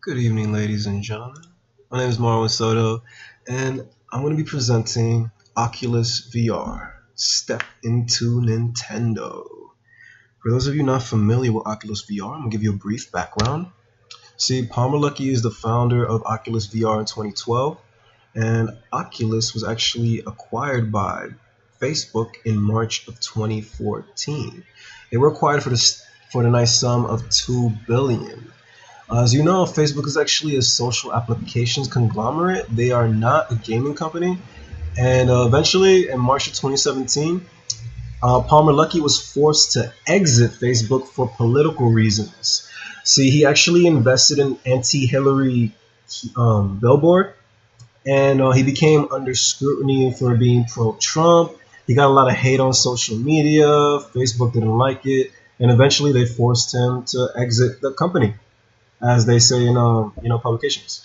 Good evening, ladies and gentlemen. My name is Marwan Soto, and I'm going to be presenting Oculus VR Step into Nintendo. For those of you not familiar with Oculus VR, I'm going to give you a brief background. See, Palmer Luckey is the founder of Oculus VR in 2012, and Oculus was actually acquired by Facebook in March of 2014. They were acquired for the nice sum of $2 billion. As you know, Facebook is actually a social applications conglomerate. They are not a gaming company. And eventually, in March of 2017, Palmer Luckey was forced to exit Facebook for political reasons. See, he actually invested in anti-Hillary billboard, and he became under scrutiny for being pro-Trump. He got a lot of hate on social media. Facebook didn't like it, and eventually they forced him to exit the company, as they say in publications.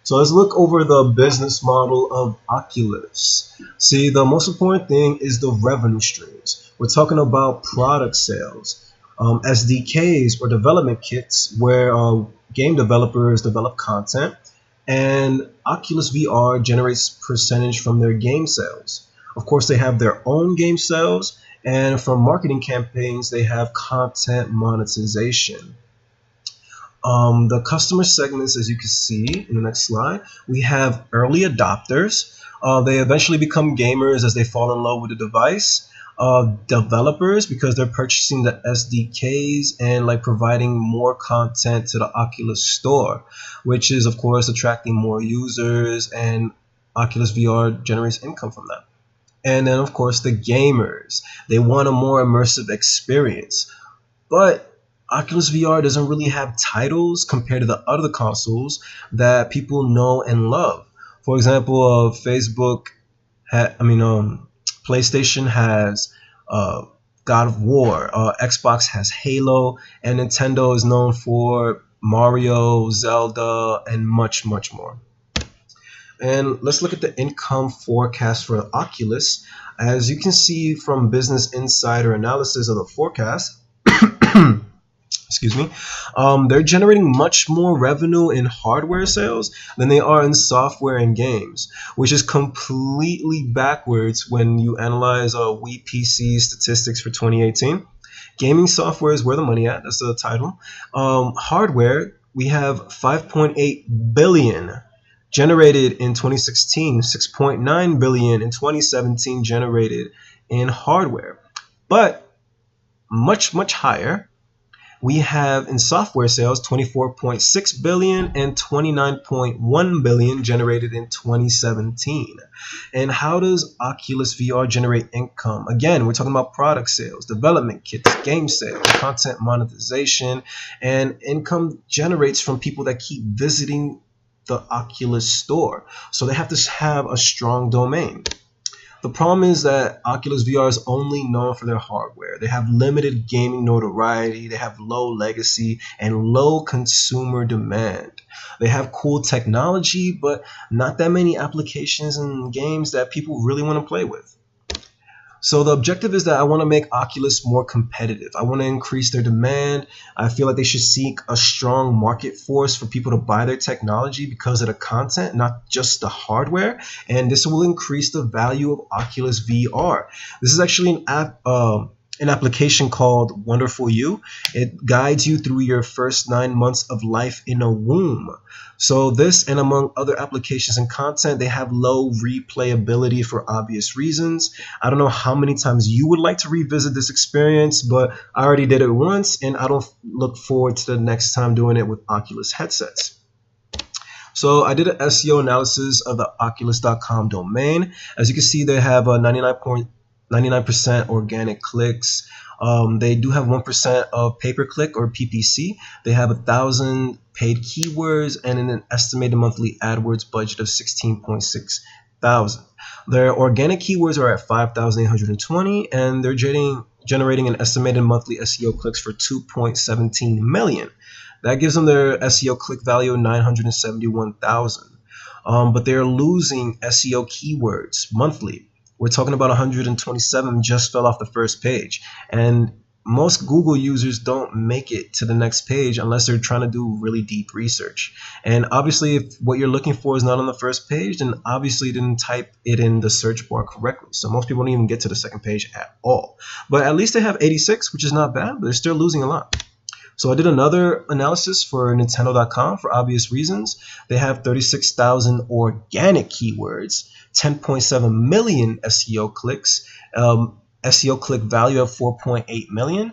So let's look over the business model of Oculus. See, the most important thing is the revenue streams. We're talking about product sales, SDKs or development kits, where game developers develop content, and Oculus VR generates percentage from their game sales. Of course, they have their own game sales, and from marketing campaigns, they have content monetization. The customer segments, as you can see in the next slide, we have early adopters. They eventually become gamers as they fall in love with the device. Developers, because they're purchasing the SDKs and like providing more content to the Oculus store, which is of course attracting more users, and Oculus VR generates income from that. And then of course the gamers, they want a more immersive experience. But Oculus VR doesn't really have titles compared to the other consoles that people know and love. For example, PlayStation has God of War, Xbox has Halo, and Nintendo is known for Mario, Zelda, and much, much more. And let's look at the income forecast for Oculus. As you can see from Business Insider analysis of the forecast, excuse me, they're generating much more revenue in hardware sales than they are in software and games, which is completely backwards when you analyze WePC statistics for 2018. Gaming software is where the money at. That's the title. Hardware, we have 5.8 billion generated in 2016, 6.9 billion in 2017 generated in hardware. But much, much higher, we have in software sales 24.6 billion and 29.1 billion generated in 2017. And how does Oculus VR generate income? Again, we're talking about product sales, development kits, game sales, content monetization, and income generates from people that keep visiting the Oculus store. So they have to have a strong domain. The problem is that Oculus VR is only known for their hardware. They have limited gaming notoriety, they have low legacy, and low consumer demand. They have cool technology, but not that many applications and games that people really want to play with. So the objective is that I want to make Oculus more competitive. I want to increase their demand. I feel like they should seek a strong market force for people to buy their technology because of the content, not just the hardware. And this will increase the value of Oculus VR. This is actually an application called Wonderful You. It guides you through your first 9 months of life in a womb. So this, and among other applications and content, they have low replayability for obvious reasons. I don't know how many times you would like to revisit this experience, but I already did it once, and I don't look forward to the next time doing it with Oculus headsets. So I did an SEO analysis of the Oculus.com domain. As you can see, they have a 99% organic clicks. They do have 1% of pay-per-click or PPC. They have 1,000 paid keywords and an estimated monthly AdWords budget of 16.6 thousand. Their organic keywords are at 5,820, and they're generating an estimated monthly SEO clicks for 2.17 million. That gives them their SEO click value of 971,000. But they're losing SEO keywords monthly. We're talking about 127 just fell off the first page. And most Google users don't make it to the next page unless they're trying to do really deep research. And obviously, if what you're looking for is not on the first page, then obviously you didn't type it in the search bar correctly. So most people don't even get to the second page at all. But at least they have 86, which is not bad, but they're still losing a lot. So I did another analysis for Nintendo.com for obvious reasons. They have 36,000 organic keywords, 10.7 million SEO clicks, SEO click value of 4.8 million,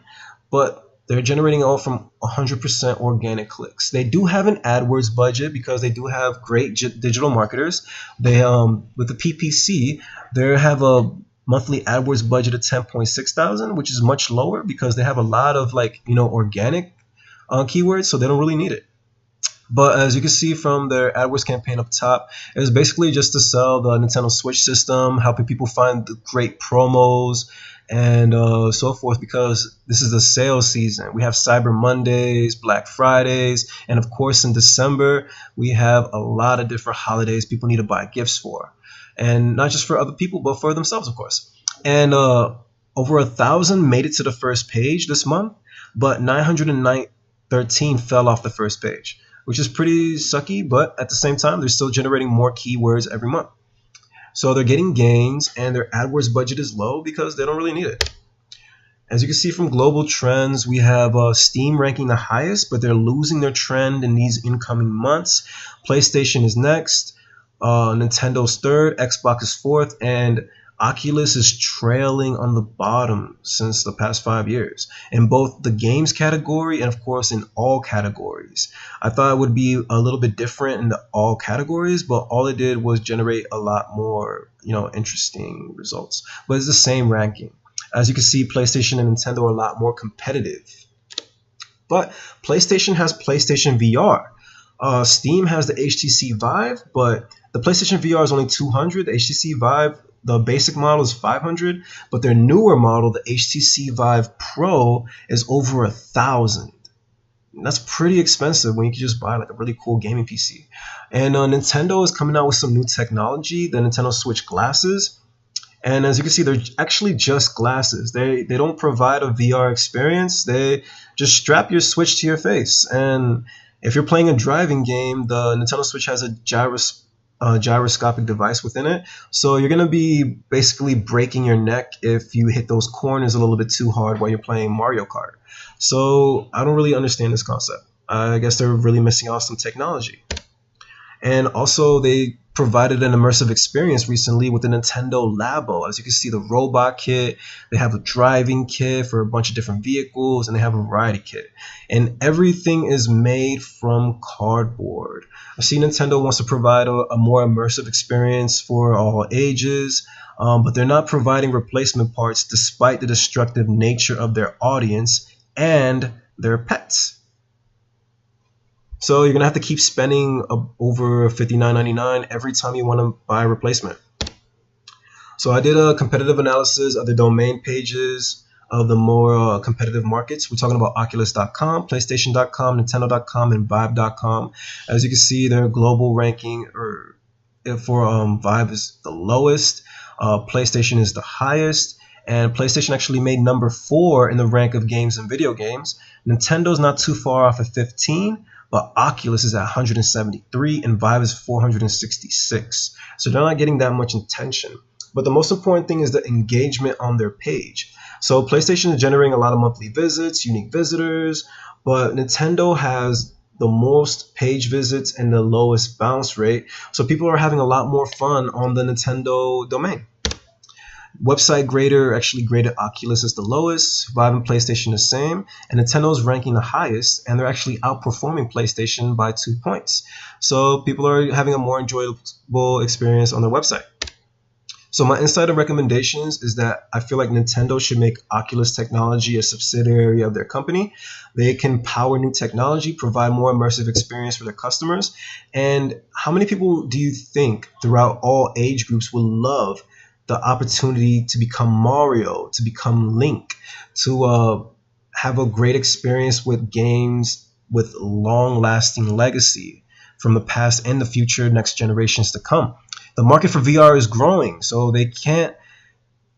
but they're generating all from 100% organic clicks. They do have an AdWords budget because they do have great digital marketers. They with the PPC, they have a monthly AdWords budget of 10.6 thousand, which is much lower because they have a lot of organic keywords, so they don't really need it. But as you can see from their AdWords campaign up top, it was basically just to sell the Nintendo Switch system, helping people find the great promos and so forth, because this is the sales season. We have Cyber Mondays, Black Fridays, and of course in December, we have a lot of different holidays people need to buy gifts for. And not just for other people, but for themselves, of course. And over 1,000 made it to the first page this month, but 913 fell off the first page, which is pretty sucky, but at the same time, they're still generating more keywords every month. So they're getting gains, and their AdWords budget is low because they don't really need it. As you can see from global trends, we have Steam ranking the highest, but they're losing their trend in these incoming months. PlayStation is next, Nintendo's third, Xbox is fourth, and Oculus is trailing on the bottom since the past 5 years in both the games category and of course in all categories. I thought it would be a little bit different in the all categories, but all it did was generate a lot more, interesting results. But it's the same ranking. As you can see, PlayStation and Nintendo are a lot more competitive. But PlayStation has PlayStation VR. Steam has the HTC Vive, but the PlayStation VR is only $200. The HTC Vive, the basic model, is $500, but their newer model, the HTC Vive Pro, is over $1,000. That's pretty expensive when you can just buy like a really cool gaming PC. And Nintendo is coming out with some new technology, the Nintendo Switch glasses. And as you can see, they're actually just glasses. They don't provide a VR experience. They just strap your Switch to your face. And if you're playing a driving game, the Nintendo Switch has a gyroscopic device within it. So you're going to be basically breaking your neck if you hit those corners a little bit too hard while you're playing Mario Kart. So I don't really understand this concept. I guess they're really missing out some technology. And also they provided an immersive experience recently with the Nintendo Labo. As you can see, the robot kit, they have a driving kit for a bunch of different vehicles, and they have a variety kit. And everything is made from cardboard. I see Nintendo wants to provide a more immersive experience for all ages, but they're not providing replacement parts despite the destructive nature of their audience and their pets. So you're going to have to keep spending over $59.99 every time you want to buy a replacement. So I did a competitive analysis of the domain pages of the more competitive markets. We're talking about Oculus.com, PlayStation.com, Nintendo.com, and Vive.com. As you can see, their global ranking for Vive is the lowest. PlayStation is the highest. And PlayStation actually made number 4 in the rank of games and video games. Nintendo's not too far off at 15. But Oculus is at 173 and Vive is 466. So they're not getting that much attention. But the most important thing is the engagement on their page. So PlayStation is generating a lot of monthly visits, unique visitors, but Nintendo has the most page visits and the lowest bounce rate. So people are having a lot more fun on the Nintendo domain. Website Grader actually graded Oculus as the lowest, Vive and PlayStation the same, and Nintendo's ranking the highest, and they're actually outperforming PlayStation by 2 points. So people are having a more enjoyable experience on their website. So my insider recommendations is that I feel like Nintendo should make Oculus Technology a subsidiary of their company. They can power new technology, provide more immersive experience for their customers. And how many people do you think throughout all age groups would love the opportunity to become Mario, to become Link, to have a great experience with games with long-lasting legacy from the past and the future, next generations to come? The market for VR is growing, so they can't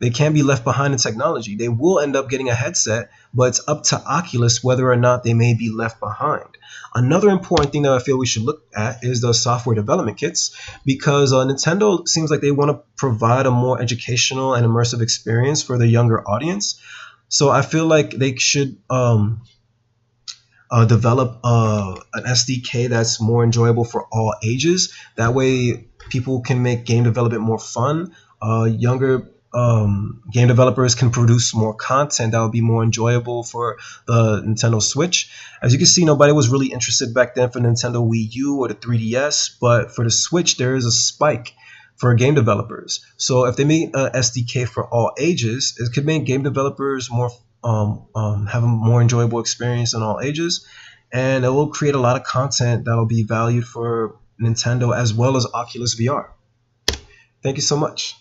They can't be left behind in technology. They will end up getting a headset, but it's up to Oculus whether or not they may be left behind. Another important thing that I feel we should look at is the software development kits, because Nintendo seems like they want to provide a more educational and immersive experience for the younger audience. So I feel like they should develop an SDK that's more enjoyable for all ages. That way, people can make game development more fun. Younger game developers can produce more content that will be more enjoyable for the Nintendo Switch. As you can see, nobody was really interested back then for Nintendo Wii U or the 3DS, but for the Switch, there is a spike for game developers. So if they make a SDK for all ages, it could make game developers more have a more enjoyable experience in all ages, and it will create a lot of content that will be valued for Nintendo as well as Oculus VR. Thank you so much.